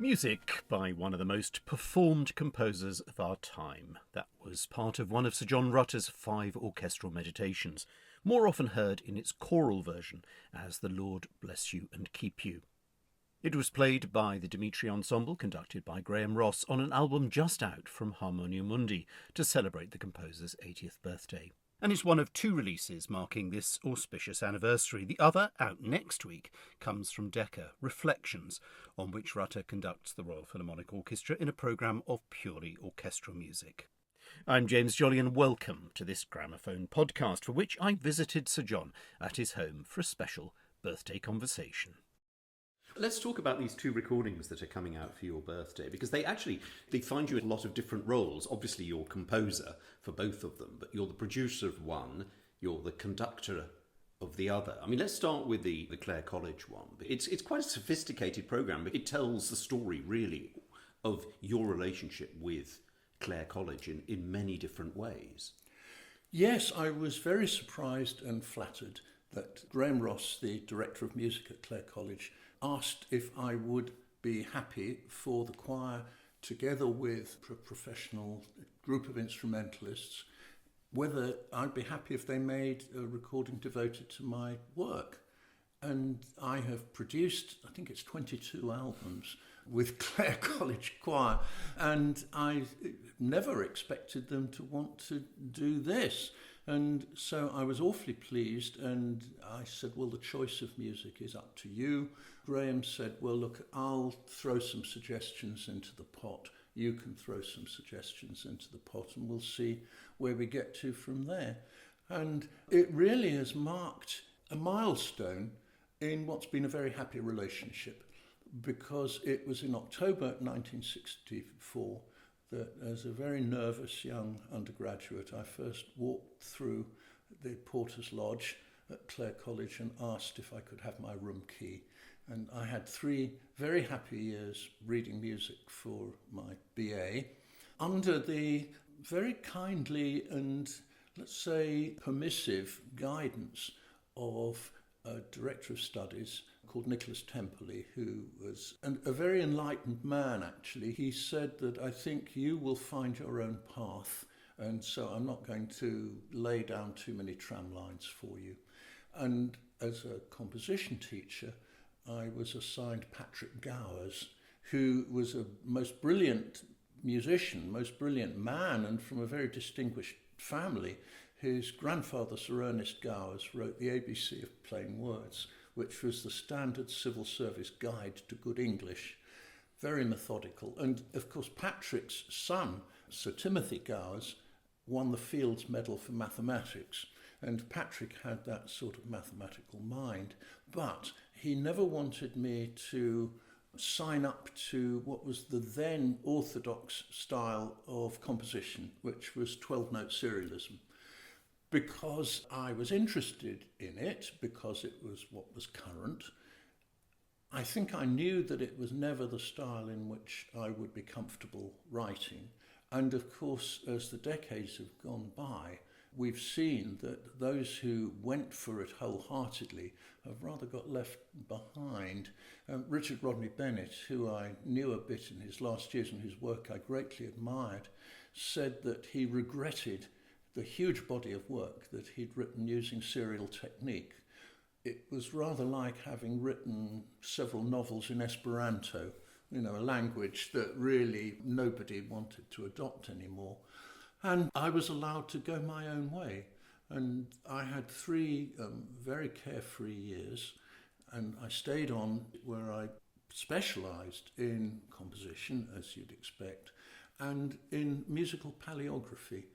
Music by one of the most performed composers of our time. That was part of one of Sir John Rutter's 5 orchestral meditations, more often heard in its choral version as The Lord Bless You and Keep You. It was played by the Dimitri Ensemble, conducted by Graham Ross, on an album just out from Harmonia Mundi to celebrate the composer's 80th birthday. And it's one of 2 releases marking this auspicious anniversary. The other, out next week, comes from Decca, Reflections, on which Rutter conducts the Royal Philharmonic Orchestra in a programme of purely orchestral music. I'm James Jolly and welcome to this Gramophone Podcast, for which I visited Sir John at his home for a special birthday conversation. Let's talk about these 2 recordings that are coming out for your birthday, because they find you in a lot of different roles. Obviously, you're composer for both of them, but you're the producer of one, you're the conductor of the other. I mean, let's start with the Clare College one. It's quite a sophisticated programme, but it tells the story, really, of your relationship with Clare College in many different ways. Yes, I was very surprised and flattered that Graham Ross, the Director of Music at Clare College, asked if I would be happy for the choir, together with a professional group of instrumentalists, whether I'd be happy if they made a recording devoted to my work. And I have produced, I think it's 22 albums with Clare College Choir, and I never expected them to want to do this. And so I was awfully pleased, and I said, well, the choice of music is up to you. Graham said, well, look, I'll throw some suggestions into the pot. You can throw some suggestions into the pot, and we'll see where we get to from there. And it really has marked a milestone in what's been a very happy relationship, because it was in October 1964 that, as a very nervous young undergraduate, I first walked through the Porter's Lodge at Clare College and asked if I could have my room key. And I had 3 very happy years reading music for my BA under the very kindly and, let's say, permissive guidance of a director of studies called Nicholas Temperley, who was a very enlightened man, actually. He said that, I think you will find your own path, and so I'm not going to lay down too many tram lines for you. And as a composition teacher, I was assigned Patrick Gowers, who was a most brilliant musician, most brilliant man, and from a very distinguished family. His grandfather, Sir Ernest Gowers, wrote the ABC of Plain Words, which was the standard civil service guide to good English, very methodical. And of course, Patrick's son, Sir Timothy Gowers, won the Fields Medal for mathematics. And Patrick had that sort of mathematical mind, but he never wanted me to sign up to what was the then orthodox style of composition, which was 12-note serialism. Because I was interested in it, because it was what was current, I think I knew that it was never the style in which I would be comfortable writing. And of course, as the decades have gone by, we've seen that those who went for it wholeheartedly have rather got left behind. Richard Rodney Bennett, who I knew a bit in his last years and whose work I greatly admired, said that he regretted the huge body of work that he'd written using serial technique. It was rather like having written several novels in Esperanto, a language that really nobody wanted to adopt anymore. And I was allowed to go my own way. And I had 3 very carefree years, and I stayed on where I specialised in composition, as you'd expect, and in musical paleography,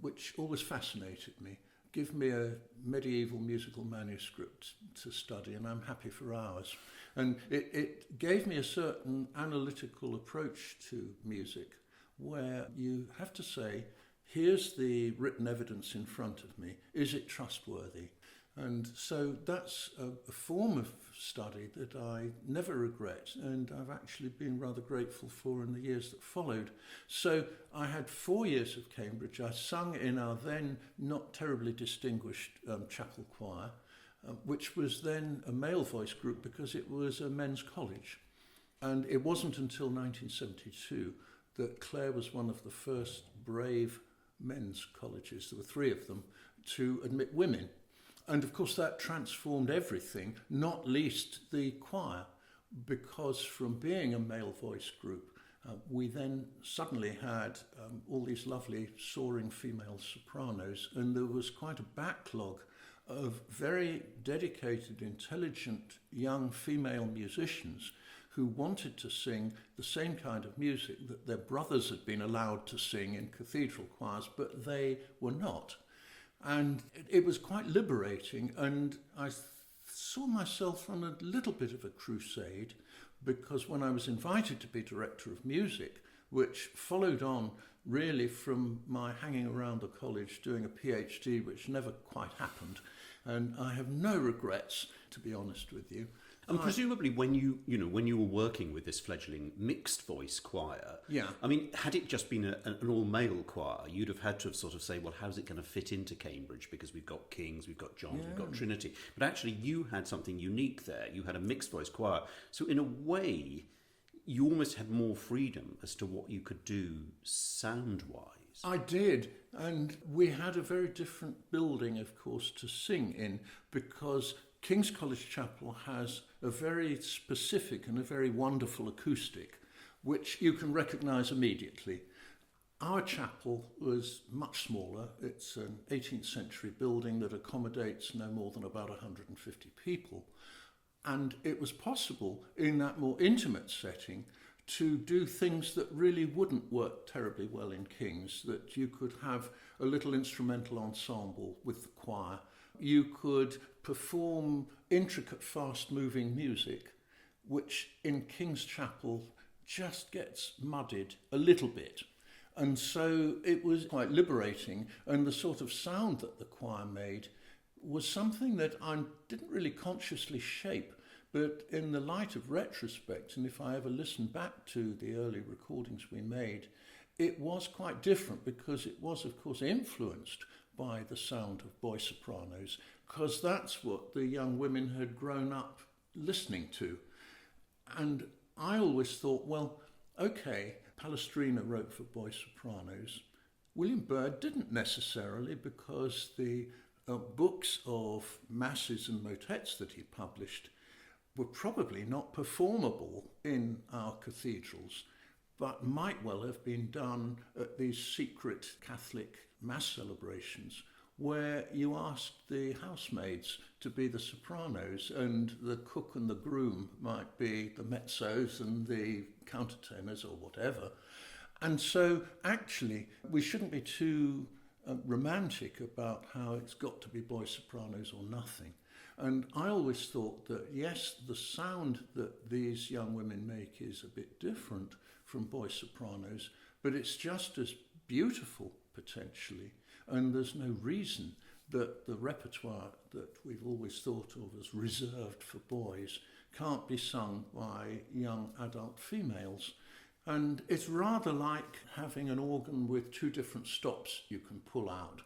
which always fascinated me. Give me a medieval musical manuscript to study and I'm happy for hours. And it gave me a certain analytical approach to music, where you have to say, here's the written evidence in front of me, is it trustworthy? And so that's a form of study that I never regret, and I've actually been rather grateful for in the years that followed. So I had 4 years of Cambridge. I sung in our then not terribly distinguished chapel choir, which was then a male voice group because it was a men's college. And it wasn't until 1972 that Clare was one of the first brave men's colleges, there were 3 of them, to admit women. And of course that transformed everything, not least the choir, because from being a male voice group, we then suddenly had all these lovely soaring female sopranos, and there was quite a backlog of very dedicated, intelligent young female musicians who wanted to sing the same kind of music that their brothers had been allowed to sing in cathedral choirs, but they were not. And it was quite liberating, and I saw myself on a little bit of a crusade, because when I was invited to be director of music, which followed on really from my hanging around the college doing a PhD, which never quite happened, and I have no regrets, to be honest with you. And presumably when you were working with this fledgling mixed voice choir, yeah. I mean, had it just been an all-male choir, you'd have had to have sort of say, well, how's it going to fit into Cambridge? Because we've got King's, we've got John's, we've got Trinity. But actually you had something unique there. You had a mixed voice choir. So in a way, you almost had more freedom as to what you could do sound-wise. I did, and we had a very different building, of course, to sing in, because King's College Chapel has a very specific and a very wonderful acoustic, which you can recognise immediately. Our chapel was much smaller. It's an 18th century building that accommodates no more than about 150 people. And it was possible in that more intimate setting to do things that really wouldn't work terribly well in King's, that you could have a little instrumental ensemble with the choir. You could perform intricate, fast-moving music, which in King's Chapel just gets muddied a little bit. And so it was quite liberating, and the sort of sound that the choir made was something that I didn't really consciously shape, but in the light of retrospect, and if I ever listen back to the early recordings we made, it was quite different, because it was, of course, influenced by the sound of boy sopranos, because that's what the young women had grown up listening to. And I always thought, well, okay, Palestrina wrote for boy sopranos. William Byrd didn't necessarily, because the books of masses and motets that he published were probably not performable in our cathedrals, but might well have been done at these secret Catholic mass celebrations where you asked the housemaids to be the sopranos and the cook and the groom might be the mezzos and the countertenors or whatever. And so actually we shouldn't be too romantic about how it's got to be boy sopranos or nothing. And I always thought that, yes, the sound that these young women make is a bit different from boy sopranos, but it's just as beautiful, potentially, and there's no reason that the repertoire that we've always thought of as reserved for boys can't be sung by young adult females. And it's rather like having an organ with 2 different stops you can pull out,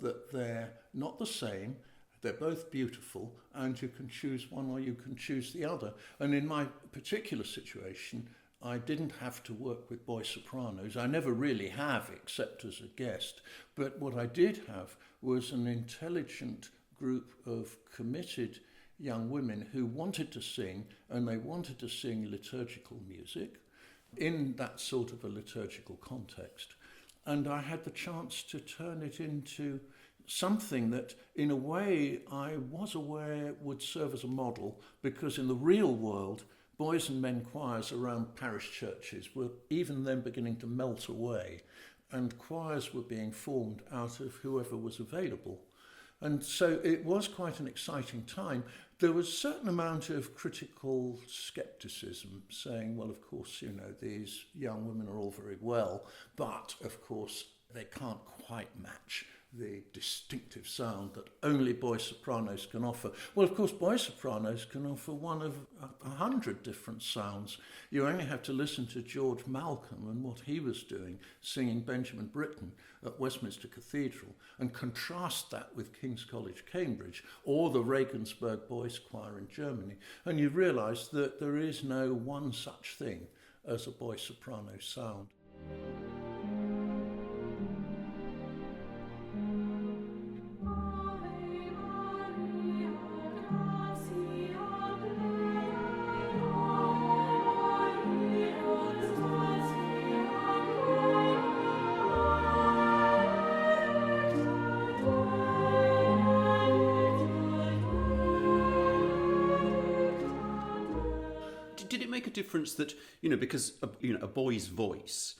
that they're not the same, they're both beautiful, and you can choose one or you can choose the other. And in my particular situation, I didn't have to work with boy sopranos. I never really have, except as a guest. But what I did have was an intelligent group of committed young women who wanted to sing, and they wanted to sing liturgical music in that sort of a liturgical context. And I had the chance to turn it into something that, in a way, I was aware would serve as a model, because in the real world, boys and men choirs around parish churches were even then beginning to melt away, and choirs were being formed out of whoever was available. And so it was quite an exciting time. There was a certain amount of critical scepticism, saying, well, of course, these young women are all very well, but, of course, they can't quite match the distinctive sound that only boy sopranos can offer. Well, of course, boy sopranos can offer one of 100 different sounds. You only have to listen to George Malcolm and what he was doing, singing Benjamin Britten at Westminster Cathedral, and contrast that with King's College, Cambridge, or the Regensburg Boys Choir in Germany, and you realise that there is no one such thing as a boy soprano sound. Did it make a difference that, because a boy's voice,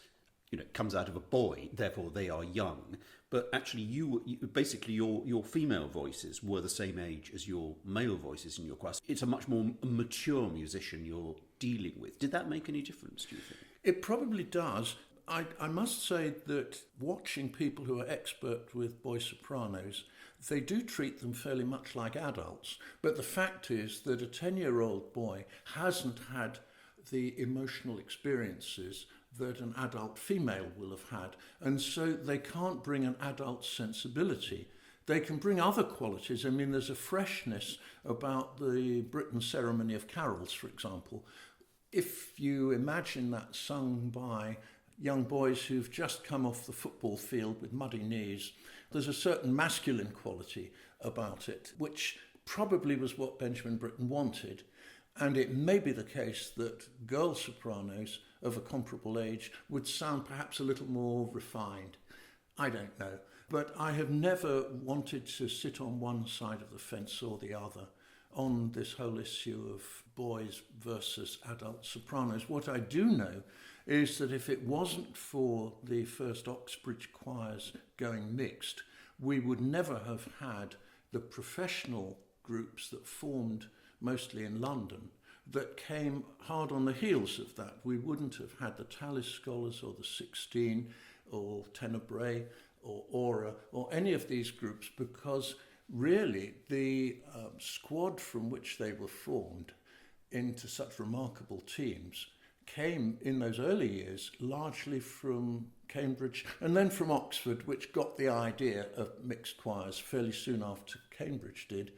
comes out of a boy, therefore they are young, but actually you basically your female voices were the same age as your male voices in your choir. It's a much more mature musician you're dealing with. Did that make any difference, do you think? It probably does. I must say that watching people who are expert with boy sopranos, they do treat them fairly much like adults. But the fact is that a 10-year-old boy hasn't had the emotional experiences that an adult female will have had. And so they can't bring an adult sensibility. They can bring other qualities. I mean, there's a freshness about the Britten ceremony of carols, for example. If you imagine that sung by young boys who've just come off the football field with muddy knees, there's a certain masculine quality about it, which probably was what Benjamin Britten wanted. And it may be the case that girl sopranos of a comparable age would sound perhaps a little more refined. I don't know. But I have never wanted to sit on one side of the fence or the other on this whole issue of boys versus adult sopranos. What I do know is that if it wasn't for the first Oxbridge choirs going mixed, we would never have had the professional groups that formed mostly in London that came hard on the heels of that. We wouldn't have had the Tallis Scholars or the 16 or Tenebrae or Aura or any of these groups, because really the squad from which they were formed into such remarkable teams came in those early years largely from Cambridge and then from Oxford, which got the idea of mixed choirs fairly soon after Cambridge did.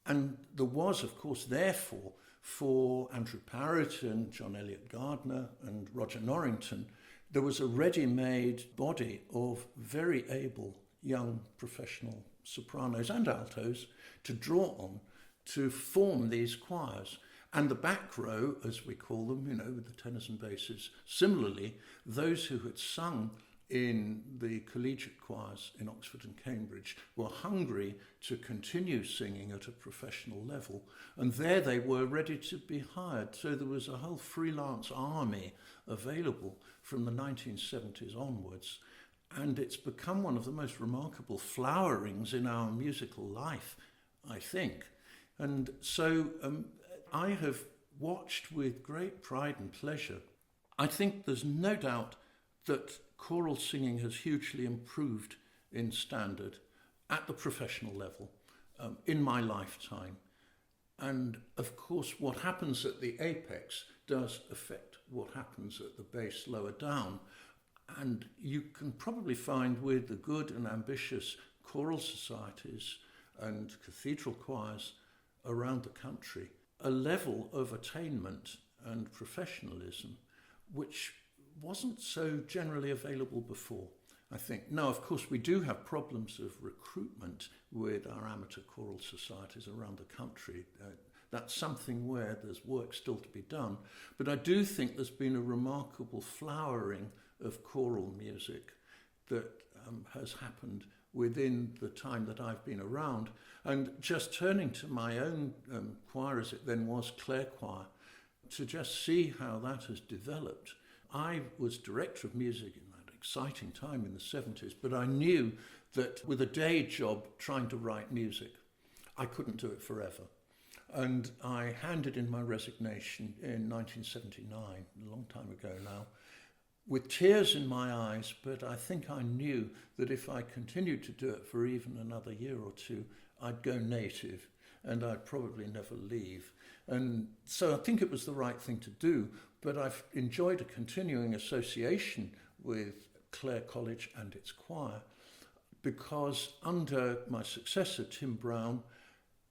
And there was, of course, therefore, for Andrew Parrott and John Eliot Gardner and Roger Norrington, there was a ready-made body of very able young professional sopranos and altos to draw on to form these choirs. And the back row, as we call them, with the tenors and basses, similarly, those who had sung in the collegiate choirs in Oxford and Cambridge were hungry to continue singing at a professional level, and there they were ready to be hired. So there was a whole freelance army available from the 1970s onwards, and it's become one of the most remarkable flowerings in our musical life, I think. And so I have watched with great pride and pleasure. I think there's no doubt that choral singing has hugely improved in standard at the professional level in my lifetime. And of course, what happens at the apex does affect what happens at the base lower down. And you can probably find with the good and ambitious choral societies and cathedral choirs around the country a level of attainment and professionalism which wasn't so generally available before, I think. Now, of course, we do have problems of recruitment with our amateur choral societies around the country. That's something where there's work still to be done. But I do think there's been a remarkable flowering of choral music that has happened within the time that I've been around. And just turning to my own choir, as it then was, Clare Choir, to just see how that has developed. I was director of music in that exciting time in the 70s, but I knew that with a day job trying to write music, I couldn't do it forever. And I handed in my resignation in 1979, a long time ago now, with tears in my eyes, but I think I knew that if I continued to do it for even another year or two, I'd go native and I'd probably never leave. And so I think it was the right thing to do, but I've enjoyed a continuing association with Clare College and its choir, because under my successor, Tim Brown,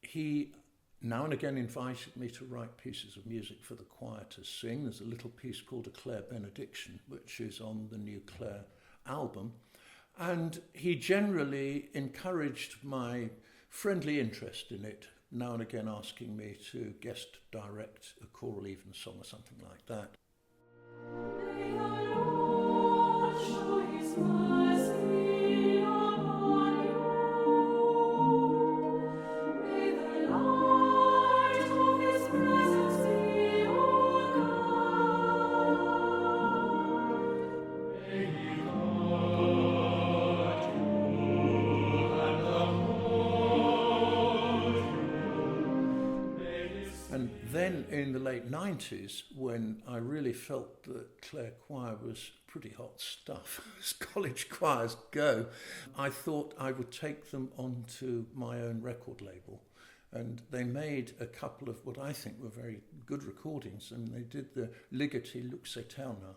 he now and again invited me to write pieces of music for the choir to sing. There's a little piece called A Clare Benediction, which is on the new Clare album. And he generally encouraged my friendly interest in it, now and again asking me to guest direct a choral evensong or something like that. May the Lord show his mercy upon you. May the light of his presence be your guide. May he guard you and uphold you. May his And then in the late 90s, when I really felt that Clare Choir was pretty hot stuff, as college choirs go, I thought I would take them onto my own record label. And they made a couple of what I think were very good recordings, and they did the Ligeti Lux Aeterna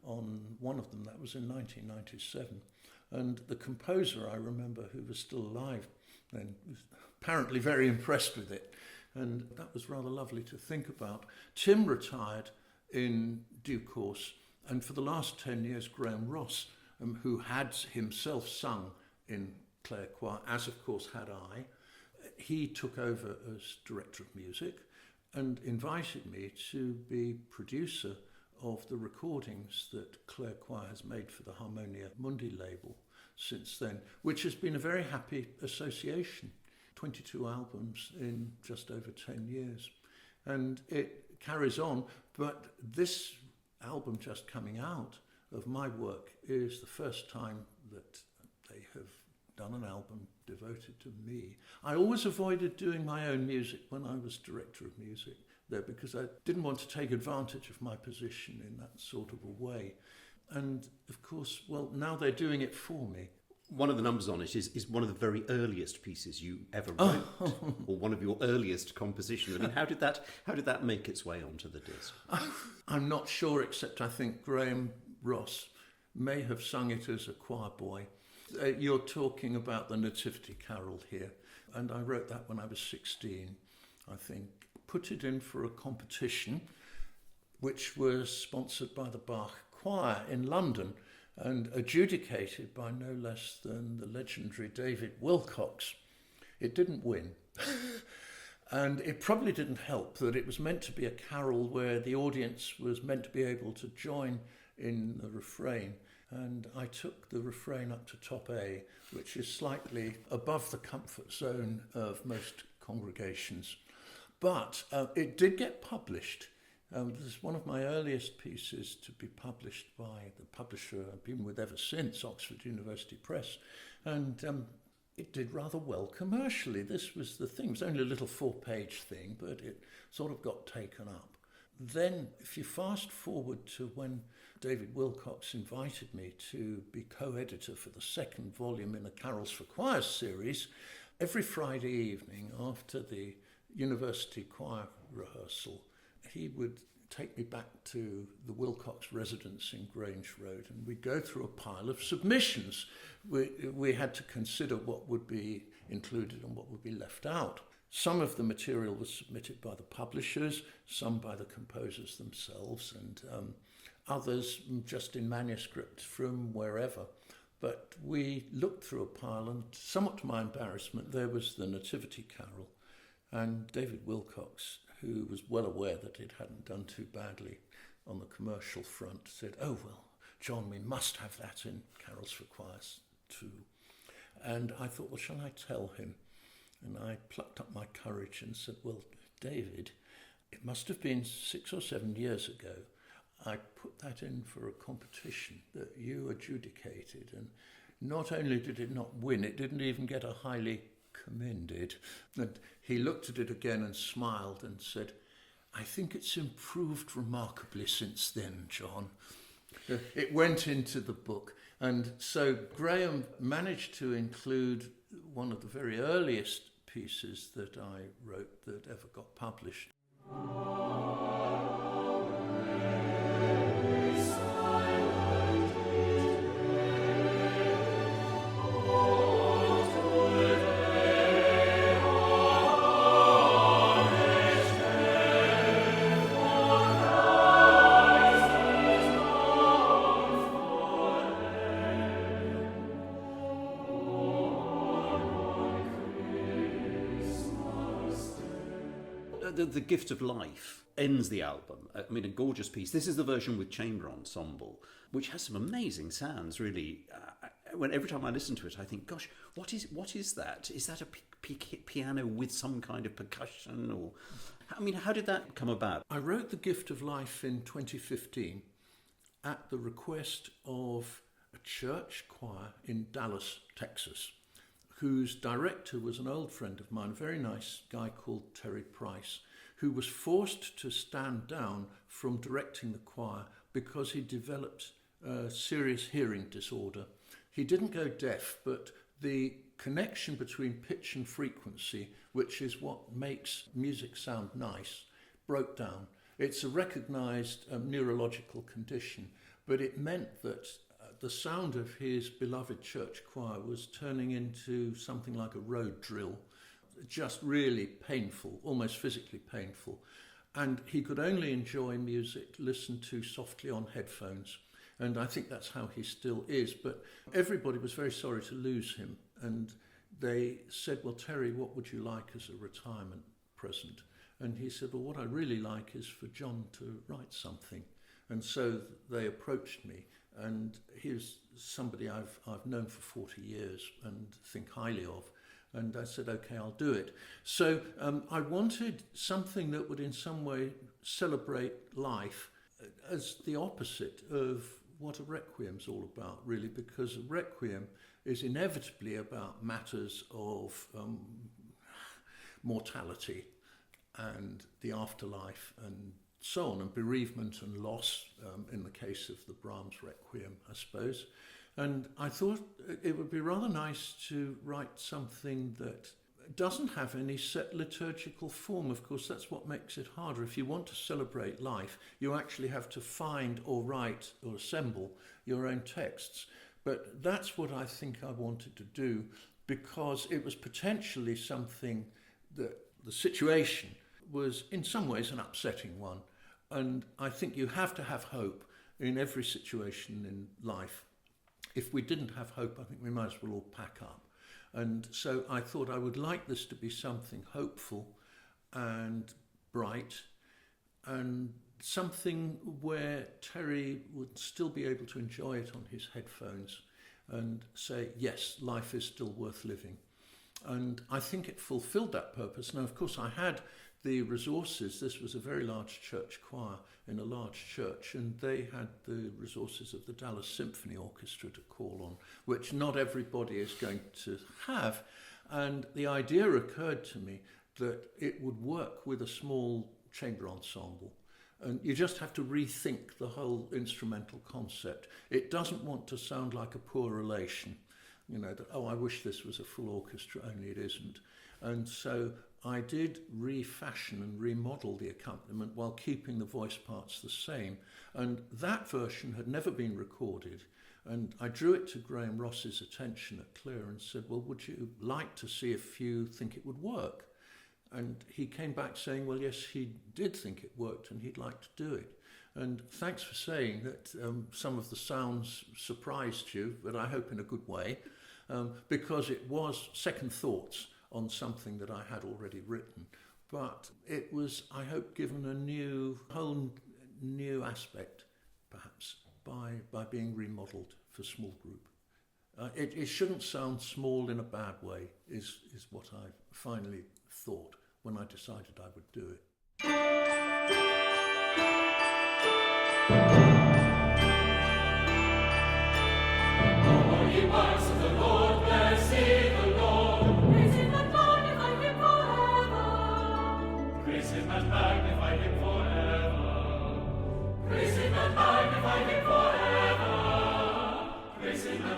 on one of them. That was in 1997. And the composer, I remember, who was still alive then, was apparently very impressed with it. And that was rather lovely to think about. Tim retired in due course, and for the last 10 years, Graham Ross, who had himself sung in Clare Choir, as of course had I, he took over as director of music and invited me to be producer of the recordings that Clare Choir has made for the Harmonia Mundi label since then, which has been a very happy association. 22 albums in just over 10 years. And it carries on, but this album just coming out of my work is the first time that they have done an album devoted to me. I always avoided doing my own music when I was director of music there, because I didn't want to take advantage of my position in that sort of a way. And of course, well, now they're doing it for me. One of the numbers on it is one of the very earliest pieces you ever wrote, or one of your earliest compositions. I mean, how did that make its way onto the disc? I'm not sure, except I think Graham Ross may have sung it as a choir boy. You're talking about the Nativity Carol here, and I wrote that when I was 16, I think. Put it in for a competition, which was sponsored by the Bach Choir in London, and adjudicated by no less than the legendary David Wilcox. It didn't win. And it probably didn't help that it was meant to be a carol where the audience was meant to be able to join in the refrain. And I took the refrain up to top A, which is slightly above the comfort zone of most congregations. But it did get published. This is one of my earliest pieces to be published by the publisher I've been with ever since, Oxford University Press. And it did rather well commercially. This was the thing. It was only a little 4-page thing, but it sort of got taken up. Then, if you fast forward to when David Wilcox invited me to be co-editor for the second volume in the Carols for Choirs series, every Friday evening after the university choir rehearsal, he would take me back to the Wilcox residence in Grange Road, and we'd go through a pile of submissions. We had to consider what would be included and what would be left out. Some of the material was submitted by the publishers, some by the composers themselves, and others just in manuscript from wherever. But we looked through a pile, and somewhat to my embarrassment, there was the Nativity Carol. And David Wilcox, who was well aware that it hadn't done too badly on the commercial front, said, "Oh, well, John, we must have that in Carols for Choirs too." And I thought, well, shall I tell him? And I plucked up my courage and said, "Well, David, it must have been 6 or 7 years ago. I put that in for a competition that you adjudicated, and not only did it not win, it didn't even get a highly commended." And he looked at it again and smiled and said, "I think it's improved remarkably since then, John." It went into the book. And so Graham managed to include one of the very earliest pieces that I wrote that ever got published. The Gift of Life ends the album. I mean, a gorgeous piece. This is the version with chamber ensemble, which has some amazing sounds, really. Every time I listen to it, I think, gosh, what is that? Is that a piano with some kind of percussion? Or, I mean, how did that come about? I wrote The Gift of Life in 2015 at the request of a church choir in Dallas, Texas, whose director was an old friend of mine, a very nice guy called Terry Price, who was forced to stand down from directing the choir because he developed a serious hearing disorder. He didn't go deaf, but the connection between pitch and frequency, which is what makes music sound nice, broke down. It's a recognised neurological condition, but it meant that the sound of his beloved church choir was turning into something like a road drill, just really painful, almost physically painful. And he could only enjoy music listened to softly on headphones. And I think that's how he still is. But everybody was very sorry to lose him. And they said, well, Terry, what would you like as a retirement present? And he said, well, what I really like is for John to write something. And so they approached me. And he's somebody I've known for 40 years and think highly of. And I said, OK, I'll do it. So I wanted something that would in some way celebrate life as the opposite of what a requiem's all about, really, because a requiem is inevitably about matters of mortality and the afterlife and so on, and bereavement and loss, in the case of the Brahms Requiem, I suppose. And I thought it would be rather nice to write something that doesn't have any set liturgical form. Of course, that's what makes it harder. If you want to celebrate life, you actually have to find or write or assemble your own texts. But that's what I think I wanted to do, because it was potentially something that the situation was in some ways an upsetting one. And I think you have to have hope in every situation in life. If we didn't have hope, I think we might as well all pack up. And so I thought I would like this to be something hopeful and bright, and something where Terry would still be able to enjoy it on his headphones and say, yes, life is still worth living. And I think it fulfilled that purpose. Now, of course, I had the resources. This was a very large church choir in a large church, and they had the resources of the Dallas Symphony Orchestra to call on, which not everybody is going to have. And the idea occurred to me that it would work with a small chamber ensemble. And you just have to rethink the whole instrumental concept. It doesn't want to sound like a poor relation, you know, that, oh, I wish this was a full orchestra, only it isn't. And so I did refashion and remodel the accompaniment while keeping the voice parts the same. And that version had never been recorded. And I drew it to Graham Ross's attention at Clare and said, well, would you like to see if you think it would work? And he came back saying, well, yes, he did think it worked and he'd like to do it. And thanks for saying that some of the sounds surprised you, but I hope in a good way, because it was second thoughts on something that I had already written. But it was, I hope, given a whole new aspect, perhaps, by being remodelled for small group. It shouldn't sound small in a bad way, is what I finally thought when I decided I would do it. Oh, ye works of the Lord, bless ye the Lord. Praise him and magnify him forever. Praise him and magnify him forever. Praise him and magnify him forever.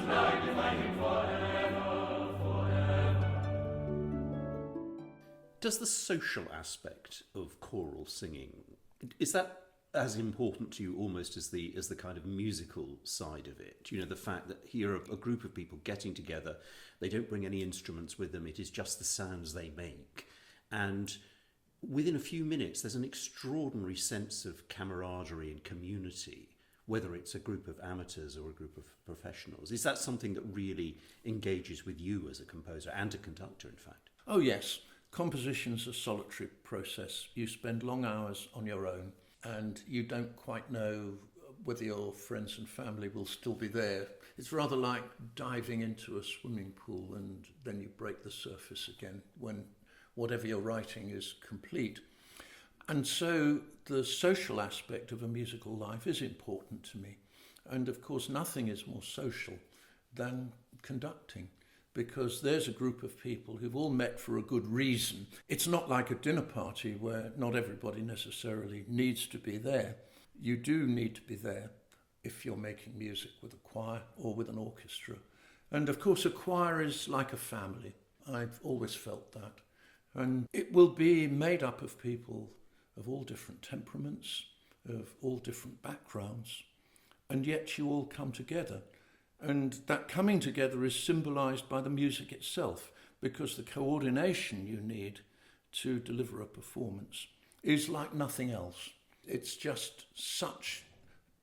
magnify him forever, forever. Does the social aspect of choral singing, is that as important to you almost as the kind of musical side of it? You know, the fact that here are a group of people getting together, they don't bring any instruments with them, it is just the sounds they make. And within a few minutes, there's an extraordinary sense of camaraderie and community, whether it's a group of amateurs or a group of professionals. Is that something that really engages with you as a composer and a conductor, in fact? Oh, yes. Composition's a solitary process. You spend long hours on your own, and you don't quite know whether your friends and family will still be there. It's rather like diving into a swimming pool and then you break the surface again when whatever you're writing is complete. And so the social aspect of a musical life is important to me. And of course, nothing is more social than conducting, because there's a group of people who've all met for a good reason. It's not like a dinner party where not everybody necessarily needs to be there. You do need to be there if you're making music with a choir or with an orchestra. And of course, a choir is like a family. I've always felt that. And it will be made up of people of all different temperaments, of all different backgrounds, and yet you all come together. And that coming together is symbolised by the music itself, because the coordination you need to deliver a performance is like nothing else. It's just such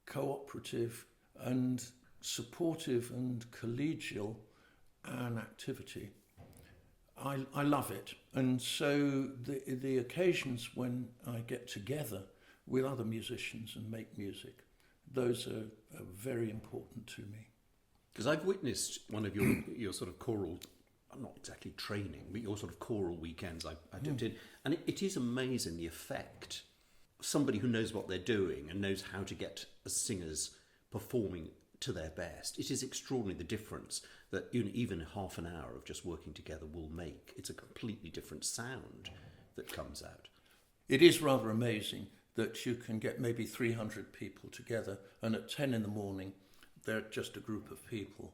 cooperative and supportive and collegial an activity. I love it. And so the occasions when I get together with other musicians and make music, those are very important to me. Because I've witnessed one of your sort of choral, not exactly training, but your sort of choral weekends I dipped in. And it is amazing the effect. Somebody who knows what they're doing and knows how to get singers performing to their best. It is extraordinary the difference that even half an hour of just working together will make. It's a completely different sound that comes out. It is rather amazing that you can get maybe 300 people together, and at 10 in the morning, they're just a group of people,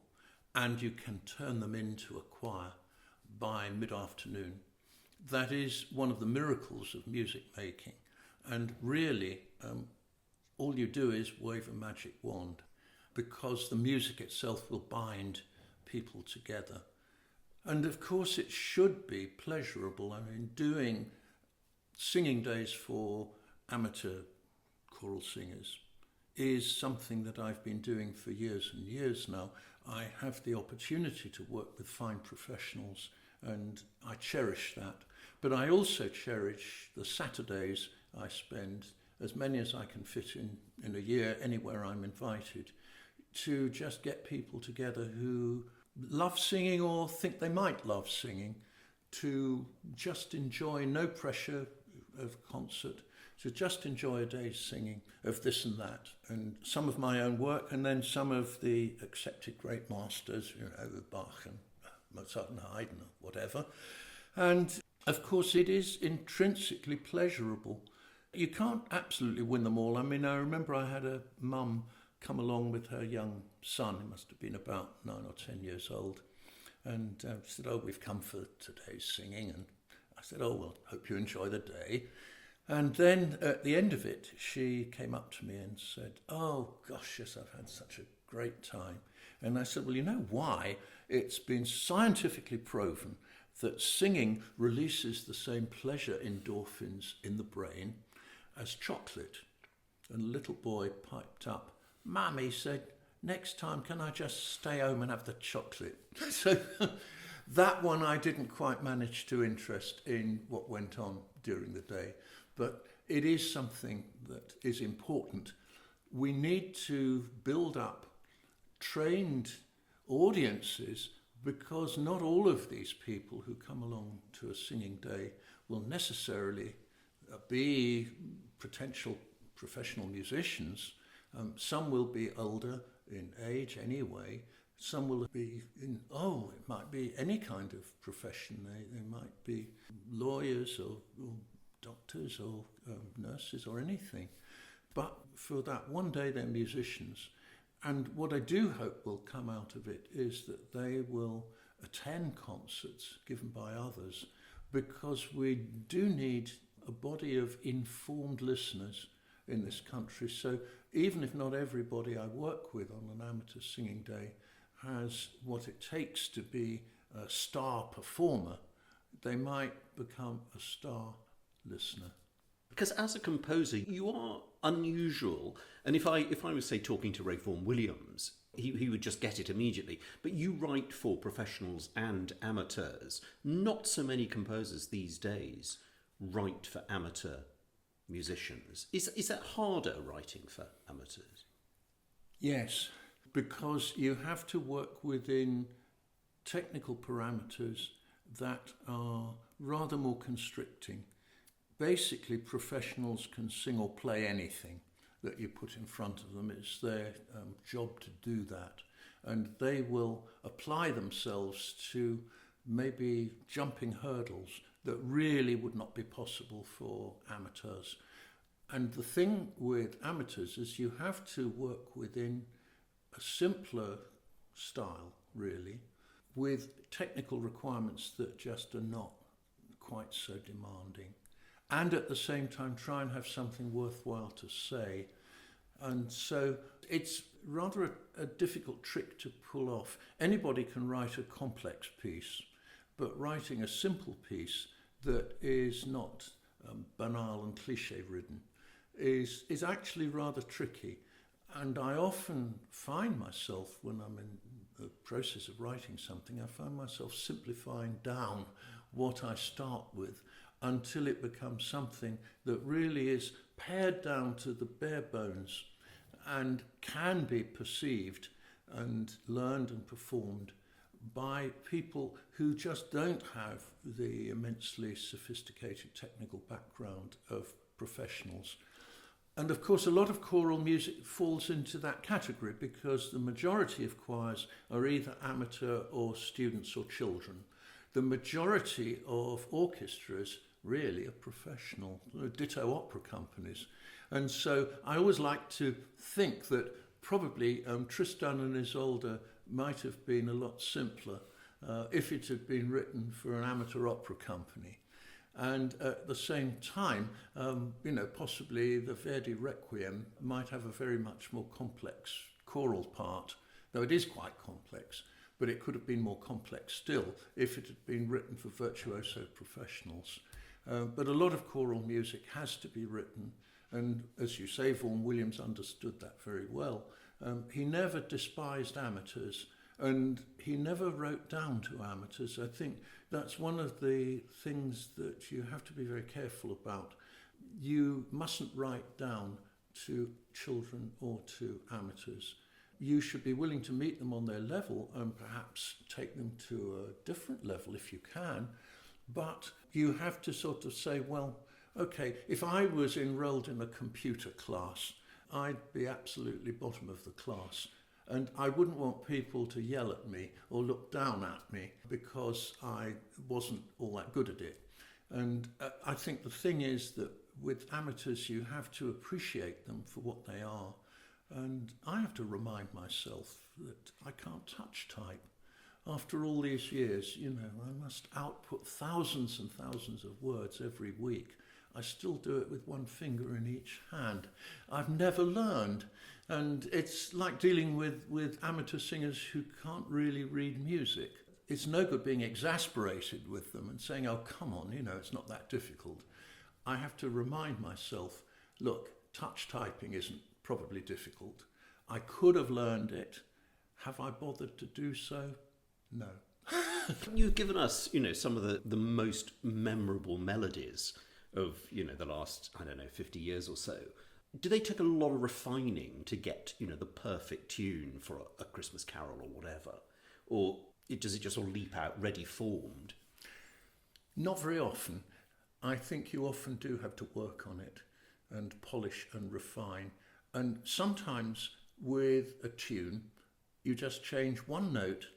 and you can turn them into a choir by mid-afternoon. That is one of the miracles of music making. And really, all you do is wave a magic wand, because the music itself will bind people together. And of course, it should be pleasurable. I mean, doing singing days for amateur choral singers is something that I've been doing for years and years now. I have the opportunity to work with fine professionals, and I cherish that. But I also cherish the Saturdays I spend, as many as I can fit in a year, anywhere I'm invited, to just get people together who love singing or think they might love singing, to just enjoy, no pressure of concert, to just enjoy a day's singing of this and that, and some of my own work, and then some of the accepted great masters, Bach and Mozart and Haydn or whatever. And of course, it is intrinsically pleasurable. You can't absolutely win them all. I mean, I remember I had a mum come along with her young son, he must have been about 9 or 10 years old, and said, "Oh, we've come for today's singing." And I said, "Oh, well, hope you enjoy the day." And then at the end of it, she came up to me and said, "Oh, gosh, yes, I've had such a great time." And I said, "Well, you know why? It's been scientifically proven that singing releases the same pleasure endorphins in the brain as chocolate." And the little boy piped up, "Mummy," said, "next time can I just stay home and have the chocolate?" So that one I didn't quite manage to interest in what went on during the day. But it is something that is important. We need to build up trained audiences, because not all of these people who come along to a singing day will necessarily be potential professional musicians. Some will be older in age anyway. Some will be it might be any kind of profession. They might be lawyers or doctors or nurses or anything. But for that one day, they're musicians. And what I do hope will come out of it is that they will attend concerts given by others, because we do need a body of informed listeners in this country. So even if not everybody I work with on an amateur singing day has what it takes to be a star performer, they might become a star listener. Because as a composer, you are unusual. And if I was, say, talking to Ray Vaughan Williams, he would just get it immediately. But you write for professionals and amateurs. Not so many composers these days write for amateur musicians. Is that harder, writing for amateurs? Yes, because you have to work within technical parameters that are rather more constricting. Basically, professionals can sing or play anything that you put in front of them. It's their job to do that. And they will apply themselves to maybe jumping hurdles that really would not be possible for amateurs. And the thing with amateurs is you have to work within a simpler style, really, with technical requirements that just are not quite so demanding. And at the same time try and have something worthwhile to say. And so it's rather a difficult trick to pull off. Anybody can write a complex piece, but writing a simple piece that is not banal and cliche-ridden is actually rather tricky. And I often find myself, when I'm in the process of writing something, I find myself simplifying down what I start with until it becomes something that really is pared down to the bare bones and can be perceived and learned and performed by people who just don't have the immensely sophisticated technical background of professionals. And of course, a lot of choral music falls into that category because the majority of choirs are either amateur or students or children. The majority of orchestras really are professional, ditto opera companies. And so I always like to think that probably Tristan and Isolde might have been a lot simpler if it had been written for an amateur opera company. And at the same time, possibly the Verdi Requiem might have a very much more complex choral part, though it is quite complex, but it could have been more complex still if it had been written for virtuoso professionals. But a lot of choral music has to be written, and as you say, Vaughan Williams understood that very well. He never despised amateurs, and he never wrote down to amateurs. I think that's one of the things that you have to be very careful about. You mustn't write down to children or to amateurs. You should be willing to meet them on their level and perhaps take them to a different level if you can. But you have to sort of say, well, okay, if I was enrolled in a computer class, I'd be absolutely bottom of the class. And I wouldn't want people to yell at me or look down at me because I wasn't all that good at it. And I think the thing is that with amateurs, you have to appreciate them for what they are. And I have to remind myself that I can't touch type. After all these years, I must output thousands and thousands of words every week. I still do it with one finger in each hand. I've never learned. And it's like dealing with amateur singers who can't really read music. It's no good being exasperated with them and saying, oh, come on, it's not that difficult. I have to remind myself, look, touch typing isn't probably difficult. I could have learned it. Have I bothered to do so? No. You've given us, some of the most memorable melodies of, the last, 50 years or so. Do they take a lot of refining to get, the perfect tune for a Christmas carol or whatever? Or does it just all leap out ready formed? Not very often. I think you often do have to work on it and polish and refine. And sometimes with a tune, you just change one note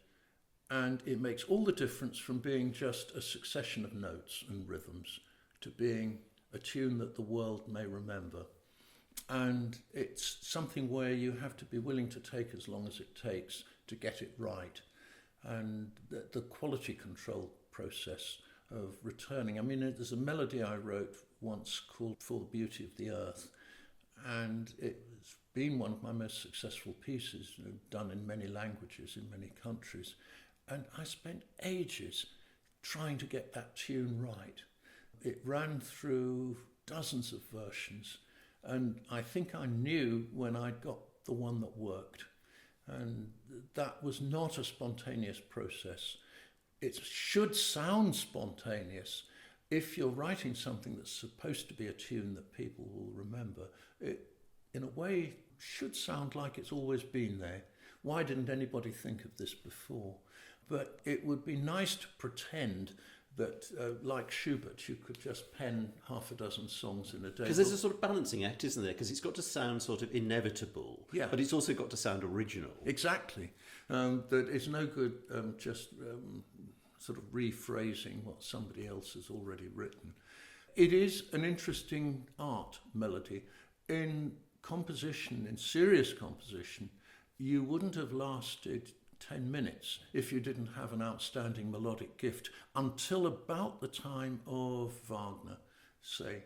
and it makes all the difference from being just a succession of notes and rhythms to being a tune that the world may remember. And it's something where you have to be willing to take as long as it takes to get it right. And the quality control process of returning. I mean, there's a melody I wrote once called For the Beauty of the Earth, and it's been one of my most successful pieces, done in many languages, in many countries. And I spent ages trying to get that tune right. It ran through dozens of versions, and I think I knew when I'd got the one that worked. And that was not a spontaneous process. It should sound spontaneous. If you're writing something that's supposed to be a tune that people will remember, it, in a way, should sound like it's always been there. Why didn't anybody think of this before? But it would be nice to pretend that, like Schubert, you could just pen half a dozen songs in a day. Because there's a sort of balancing act, isn't there? Because it's got to sound sort of inevitable, yeah, but it's also got to sound original. Exactly. That it's no good just sort of rephrasing what somebody else has already written. It is an interesting art, melody. In composition, in serious composition, you wouldn't have lasted 10 minutes if you didn't have an outstanding melodic gift until about the time of Wagner, say,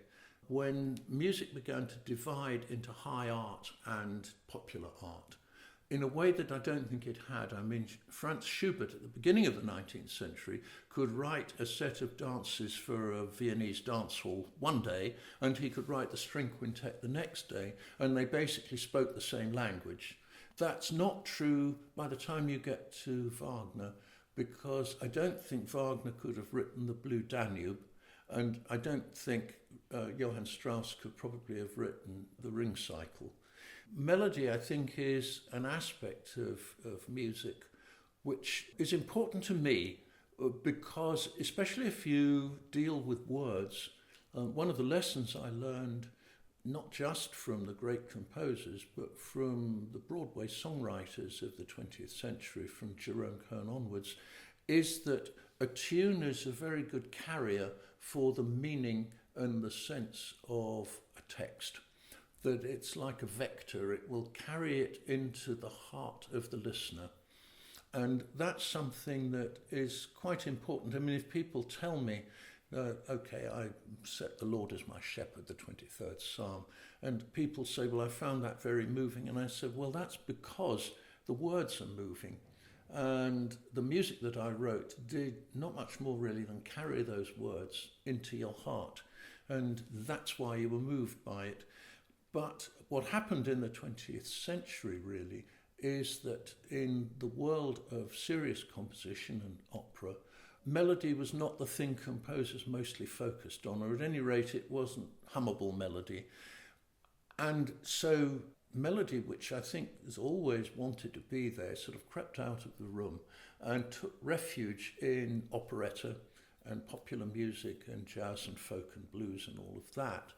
when music began to divide into high art and popular art in a way that I don't think it had. I mean, Franz Schubert at the beginning of the 19th century could write a set of dances for a Viennese dance hall one day, and he could write the string quintet the next day, and they basically spoke the same language. That's not true by the time you get to Wagner, because I don't think Wagner could have written the Blue Danube, and I don't think Johann Strauss could probably have written the Ring Cycle. Melody, I think, is an aspect of music which is important to me because, especially if you deal with words, one of the lessons I learned, not just from the great composers, but from the Broadway songwriters of the 20th century, from Jerome Kern onwards, is that a tune is a very good carrier for the meaning and the sense of a text. That it's like a vector, it will carry it into the heart of the listener. And that's something that is quite important. I mean, if people tell me, okay, I set the Lord as my shepherd, the 23rd Psalm, and people say, well, I found that very moving. And I said, well, that's because the words are moving. And the music that I wrote did not much more really than carry those words into your heart. And that's why you were moved by it. But what happened in the 20th century, really, is that in the world of serious composition and opera, melody was not the thing composers mostly focused on, or at any rate, it wasn't hummable melody. And so melody, which I think has always wanted to be there, sort of crept out of the room and took refuge in operetta and popular music and jazz and folk and blues and all of that.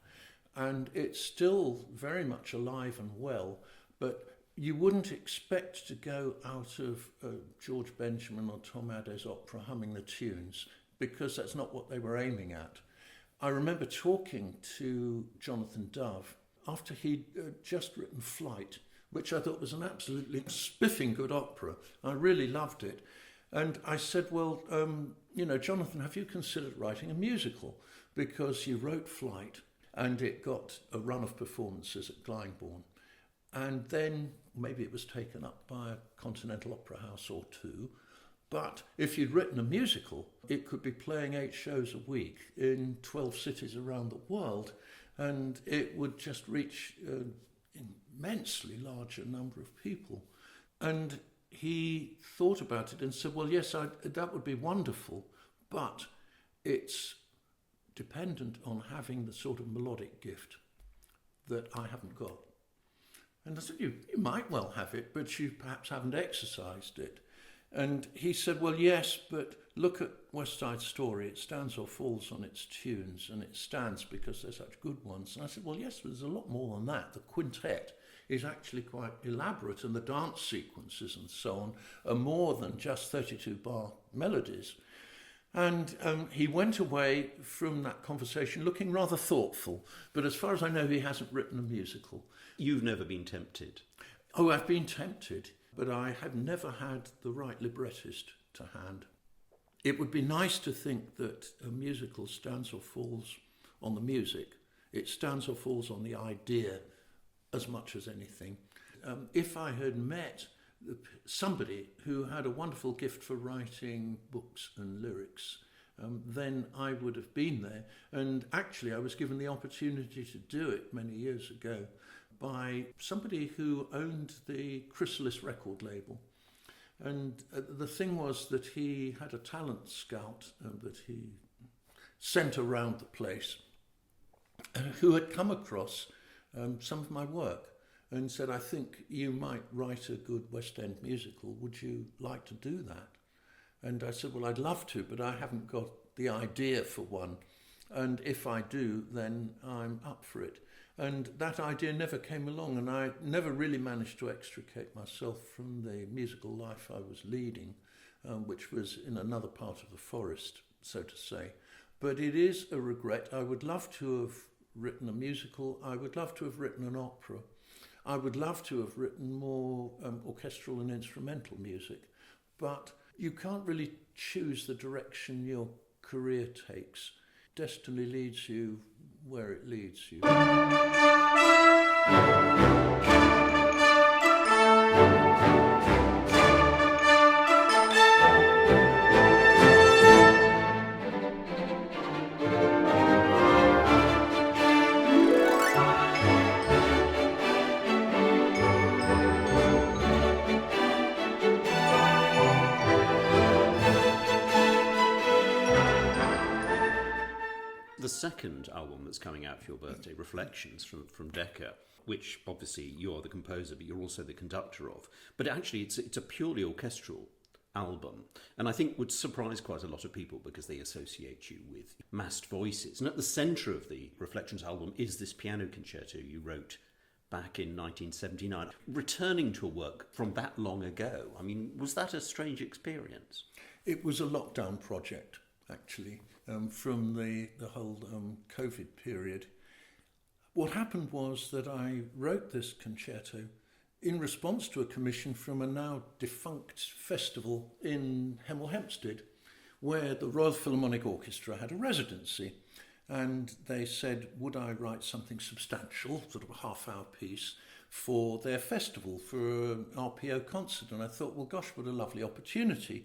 And it's still very much alive and well, but you wouldn't expect to go out of George Benjamin or Tom Adès opera humming the tunes, because that's not what they were aiming at. I remember talking to Jonathan Dove after he'd just written Flight, which I thought was an absolutely spiffing good opera. I really loved it. And I said, well, Jonathan, have you considered writing a musical? Because you wrote Flight, and it got a run of performances at Glyndebourne. And then maybe it was taken up by a Continental Opera House or two. But if you'd written a musical, it could be playing 8 shows a week in 12 cities around the world, and it would just reach an immensely larger number of people. And he thought about it and said, well, yes, that would be wonderful, but it's dependent on having the sort of melodic gift that I haven't got. And I said, you might well have it, but you perhaps haven't exercised it. And he said, well, yes, but look at West Side Story. It stands or falls on its tunes, and it stands because they're such good ones. And I said, well, yes, but there's a lot more than that. The quintet is actually quite elaborate, and the dance sequences and so on are more than just 32-bar melodies. And he went away from that conversation looking rather thoughtful. But as far as I know, he hasn't written a musical. You've never been tempted? Oh, I've been tempted, but I have never had the right librettist to hand. It would be nice to think that a musical stands or falls on the music. It stands or falls on the idea as much as anything. If I had met somebody who had a wonderful gift for writing books and lyrics, then I would have been there. And actually, I was given the opportunity to do it many years ago by somebody who owned the Chrysalis record label. And the thing was that he had a talent scout that he sent around the place who had come across some of my work and said, I think you might write a good West End musical. Would you like to do that? And I said, well, I'd love to, but I haven't got the idea for one. And if I do, then I'm up for it. And that idea never came along, and I never really managed to extricate myself from the musical life I was leading, which was in another part of the forest, so to say. But it is a regret. I would love to have written a musical. I would love to have written an opera. I would love to have written more orchestral and instrumental music, but you can't really choose the direction your career takes. Destiny leads you where it leads you. The second album that's coming out for your birthday, Reflections from Decca, which obviously you're the composer, but you're also the conductor of. But actually, it's a purely orchestral album, and I think would surprise quite a lot of people because they associate you with massed voices. And at the centre of the Reflections album is this piano concerto you wrote back in 1979. Returning to a work from that long ago, I mean, was that a strange experience? It was a lockdown project, actually. From the whole COVID period. What happened was that I wrote this concerto in response to a commission from a now defunct festival in Hemel Hempstead, where the Royal Philharmonic Orchestra had a residency. And they said, would I write something substantial, sort of a half-hour piece, for their festival, for an RPO concert? And I thought, well, gosh, what a lovely opportunity.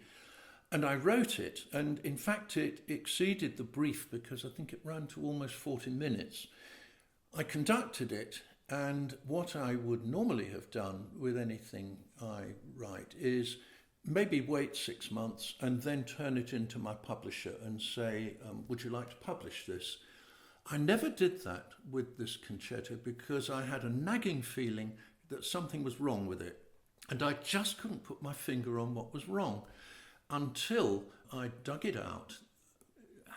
And I wrote it, and in fact it exceeded the brief because I think it ran to almost 40 minutes. I conducted it, and what I would normally have done with anything I write is maybe wait 6 months and then turn it into my publisher and say, would you like to publish this? I never did that with this concerto because I had a nagging feeling that something was wrong with it, and I just couldn't put my finger on what was wrong. Until I dug it out,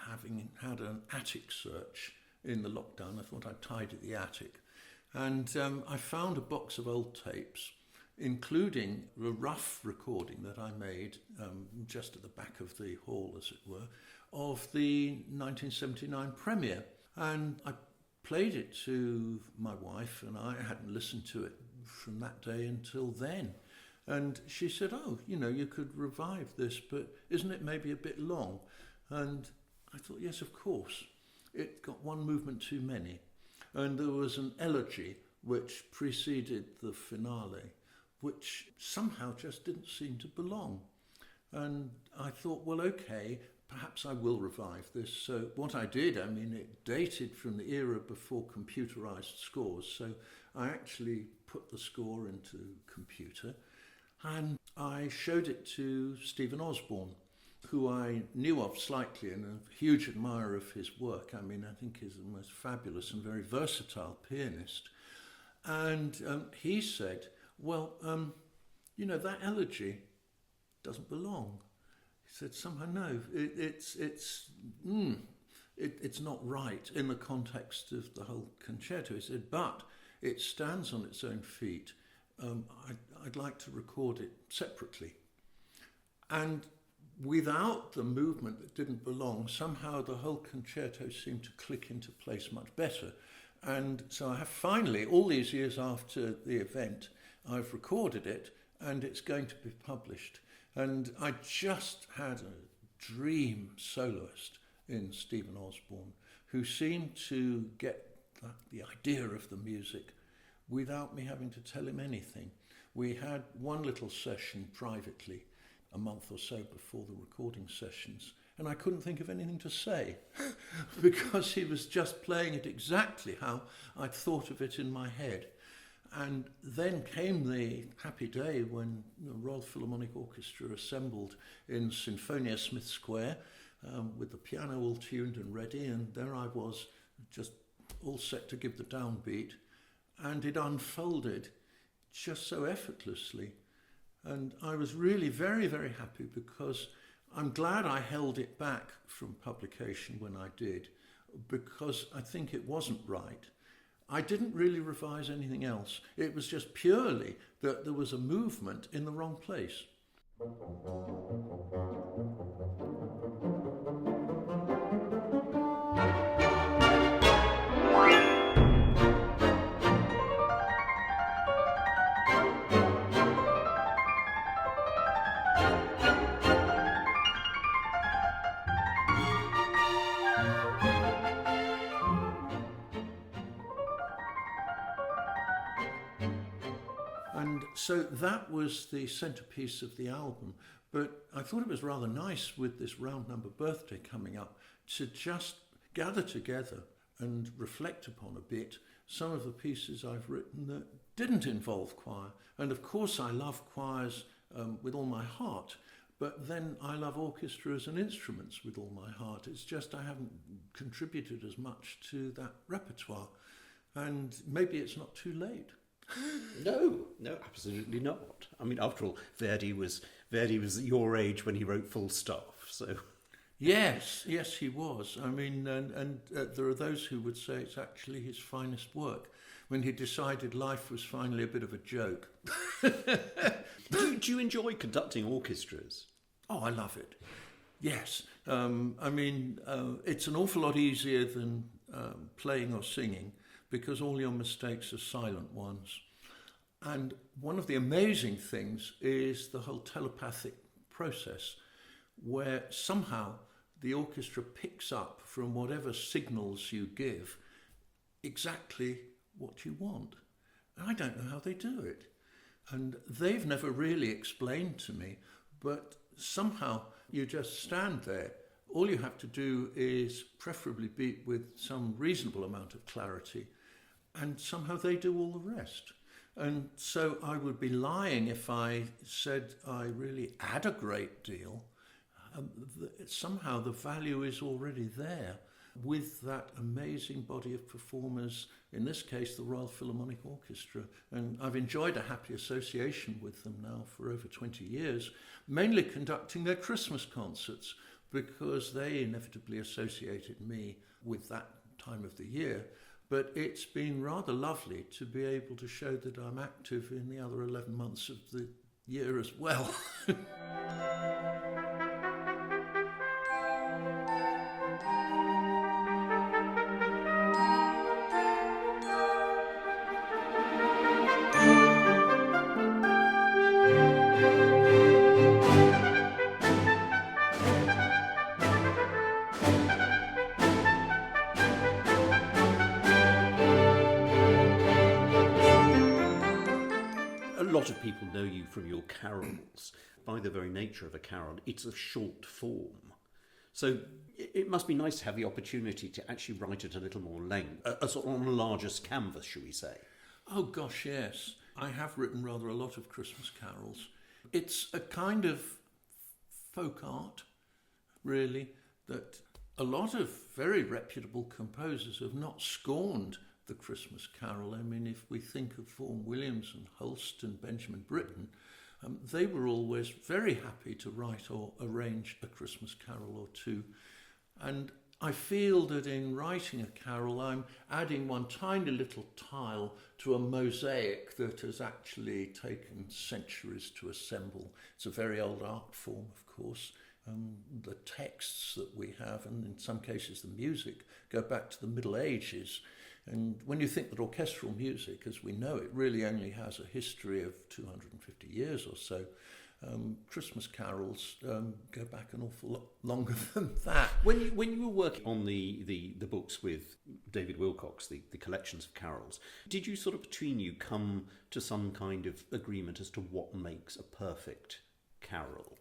having had an attic search in the lockdown. I thought I'd tidy the attic. And I found a box of old tapes, including a rough recording that I made just at the back of the hall, as it were, of the 1979 premiere. And I played it to my wife, and I hadn't listened to it from that day until then. And she said, oh, you could revive this, but isn't it maybe a bit long? And I thought, yes, of course. It got one movement too many. And there was an elegy which preceded the finale, which somehow just didn't seem to belong. And I thought, well, okay, perhaps I will revive this. So what I did, it dated from the era before computerized scores. So I actually put the score into computer. And I showed it to Steven Osborne, who I knew of slightly and a huge admirer of his work. I think he's the most fabulous and very versatile pianist. And he said, well, that elegy doesn't belong. He said, somehow, no, it's not right in the context of the whole concerto. He said, but it stands on its own feet. I'd like to record it separately. And without the movement that didn't belong, somehow the whole concerto seemed to click into place much better. And so I have finally, all these years after the event, I've recorded it and it's going to be published. And I just had a dream soloist in Steven Osborne, who seemed to get the idea of the music without me having to tell him anything. We had one little session privately a month or so before the recording sessions, and I couldn't think of anything to say because he was just playing it exactly how I'd thought of it in my head. And then came the happy day when the Royal Philharmonic Orchestra assembled in Sinfonia Smith Square with the piano all tuned and ready, and there I was, just all set to give the downbeat, and it unfolded just so effortlessly. And I was really very, very happy because I'm glad I held it back from publication when I did, because I think it wasn't right. I didn't really revise anything else. It was just purely that there was a movement in the wrong place. And so that was the centrepiece of the album. But I thought it was rather nice with this round number birthday coming up to just gather together and reflect upon a bit some of the pieces I've written that didn't involve choir. And of course I love choirs with all my heart, but then I love orchestras and instruments with all my heart. It's just I haven't contributed as much to that repertoire. And maybe it's not too late. No, absolutely not. I mean, after all, Verdi was at your age when he wrote Full Stop, so... Yes, he was. I mean, and there are those who would say it's actually his finest work, when he decided life was finally a bit of a joke. Do you enjoy conducting orchestras? Oh, I love it. Yes. I mean, it's an awful lot easier than playing or singing, because all your mistakes are silent ones. And one of the amazing things is the whole telepathic process, where somehow the orchestra picks up from whatever signals you give exactly what you want. And I don't know how they do it. And they've never really explained to me, but somehow you just stand there. All you have to do is preferably be with some reasonable amount of clarity, and somehow they do all the rest. And so I would be lying if I said I really add a great deal. Somehow the value is already there with that amazing body of performers, in this case the Royal Philharmonic Orchestra. And I've enjoyed a happy association with them now for over 20 years, mainly conducting their Christmas concerts, because they inevitably associated me with that time of the year. But it's been rather lovely to be able to show that I'm active in the other 11 months of the year as well. A lot of people know you from your carols. By the very nature of a carol, it's a short form. So it must be nice to have the opportunity to actually write at a little more length, a sort of on a larger canvas, shall we say. Oh gosh, yes. I have written rather a lot of Christmas carols. It's a kind of folk art, really, that a lot of very reputable composers have not scorned the Christmas carol. I mean, if we think of Vaughan Williams and Holst and Benjamin Britten, they were always very happy to write or arrange a Christmas carol or two. And I feel that in writing a carol, I'm adding one tiny little tile to a mosaic that has actually taken centuries to assemble. It's a very old art form, of course, The texts that we have, and in some cases the music, go back to the Middle Ages. And when you think that orchestral music, as we know it, really only has a history of 250 years or so, Christmas carols go back an awful lot longer than that. When you were working on the books with David Wilcox, the collections of carols, did you sort of between you come to some kind of agreement as to what makes a perfect carol?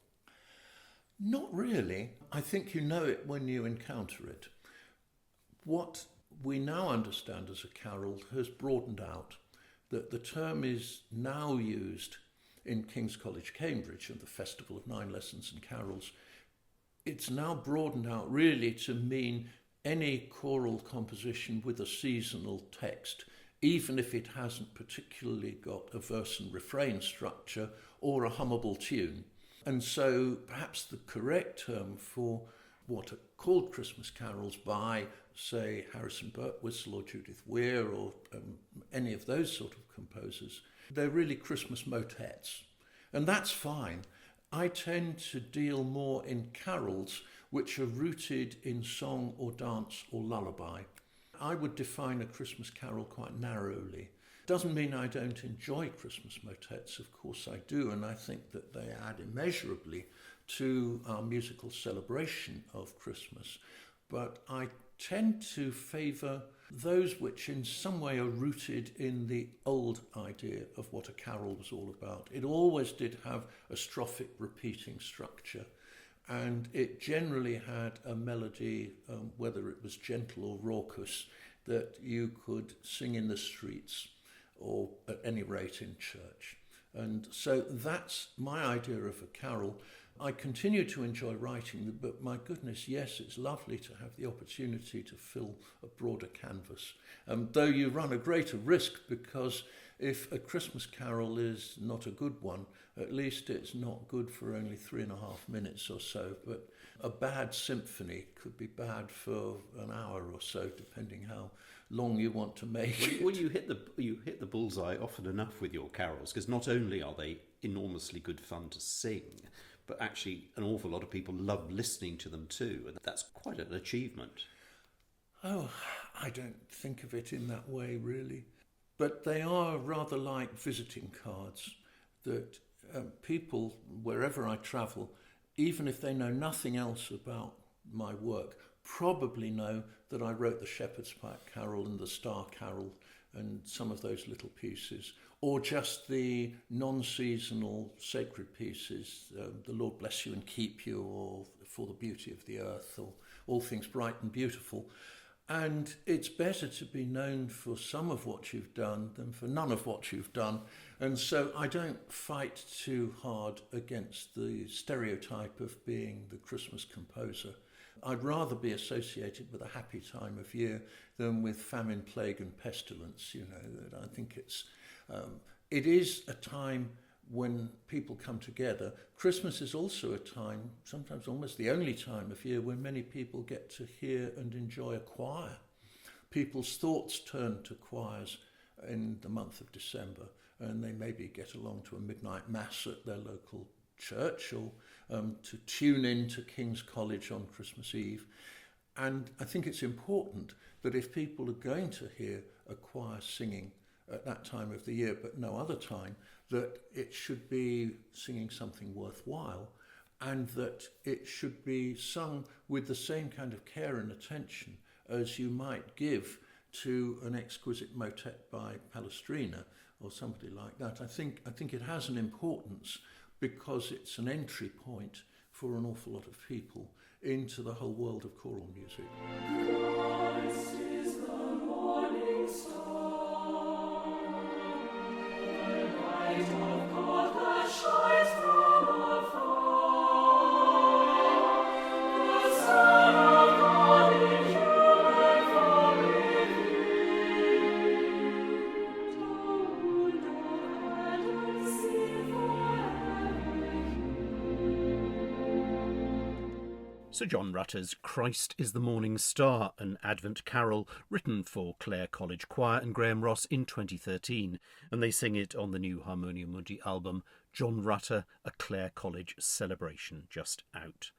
Not really. I think you know it when you encounter it. What we now understand as a carol has broadened out, that the term is now used in King's College, Cambridge, and the Festival of Nine Lessons and Carols. It's now broadened out really to mean any choral composition with a seasonal text, even if it hasn't particularly got a verse and refrain structure or a hummable tune. And so perhaps the correct term for what are called Christmas carols by, say, Harrison Birtwistle or Judith Weir or any of those sort of composers, they're really Christmas motets. And that's fine. I tend to deal more in carols which are rooted in song or dance or lullaby. I would define a Christmas carol quite narrowly. Doesn't mean I don't enjoy Christmas motets, of course I do, and I think that they add immeasurably to our musical celebration of Christmas. But I tend to favour those which in some way are rooted in the old idea of what a carol was all about. It always did have a strophic repeating structure, and it generally had a melody, whether it was gentle or raucous, that you could sing in the streets or at any rate in church. And so that's my idea of a carol. I continue to enjoy writing them, but my goodness, yes, it's lovely to have the opportunity to fill a broader canvas. Though you run a greater risk, because if a Christmas carol is not a good one, at least it's not good for only 3.5 minutes or so. But a bad symphony could be bad for an hour or so, depending how long you want to make it. Well, you hit the bullseye often enough with your carols, because not only are they enormously good fun to sing, but actually an awful lot of people love listening to them too, and that's quite an achievement. Oh, I don't think of it in that way, really. But they are rather like visiting cards that people, wherever I travel, even if they know nothing else about my work, probably know that I wrote the Shepherd's Pipe Carol and the Star Carol and some of those little pieces, or just the non-seasonal sacred pieces, The Lord Bless You and Keep You, or For the Beauty of the Earth, or All Things Bright and Beautiful. And it's better to be known for some of what you've done than for none of what you've done. And so I don't fight too hard against the stereotype of being the Christmas composer. I'd rather be associated with a happy time of year than with famine, plague and pestilence. You know, that I think it is a time when people come together. Christmas is also a time, sometimes almost the only time of year, when many people get to hear and enjoy a choir. People's thoughts turn to choirs in the month of December, and they maybe get along to a midnight mass at their local church, or to tune in to King's College on Christmas Eve. And I think it's important that if people are going to hear a choir singing at that time of the year, but no other time, that it should be singing something worthwhile, and that it should be sung with the same kind of care and attention as you might give to an exquisite motet by Palestrina or somebody like that. I think it has an importance because it's an entry point for an awful lot of people into the whole world of choral music. Christ is the morning star, the light of God that shines from afar, the Son of God in human form revealed. Told of Adam, sing Sir John Rutter's Christ is the Morning Star, an Advent carol written for Clare College Choir and Graham Ross in 2013, and they sing it on the new Harmonia Mundi album, John Rutter, A Clare College Celebration, just out.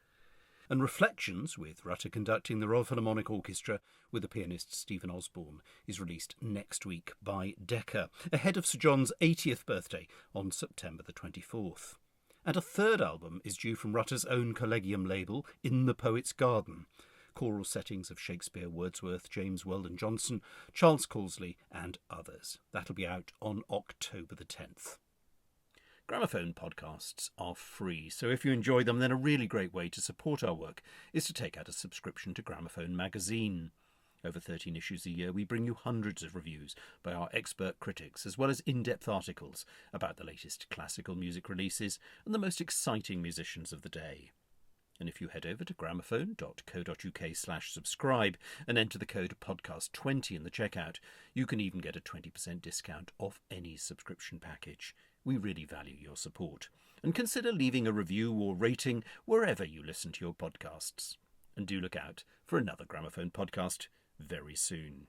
And Reflections, with Rutter conducting the Royal Philharmonic Orchestra with the pianist Steven Osborne, is released next week by Decca, ahead of Sir John's 80th birthday on September the 24th. And a third album is due from Rutter's own Collegium label, In the Poet's Garden. Choral settings of Shakespeare, Wordsworth, James Weldon Johnson, Charles Causley and others. That'll be out on October the 10th. Gramophone podcasts are free, so if you enjoy them, then a really great way to support our work is to take out a subscription to Gramophone magazine. Over 13 issues a year, we bring you hundreds of reviews by our expert critics, as well as in-depth articles about the latest classical music releases and the most exciting musicians of the day. And if you head over to gramophone.co.uk/subscribe and enter the code podcast20 in the checkout, you can even get a 20% discount off any subscription package. We really value your support. And consider leaving a review or rating wherever you listen to your podcasts. And do look out for another Gramophone podcast very soon.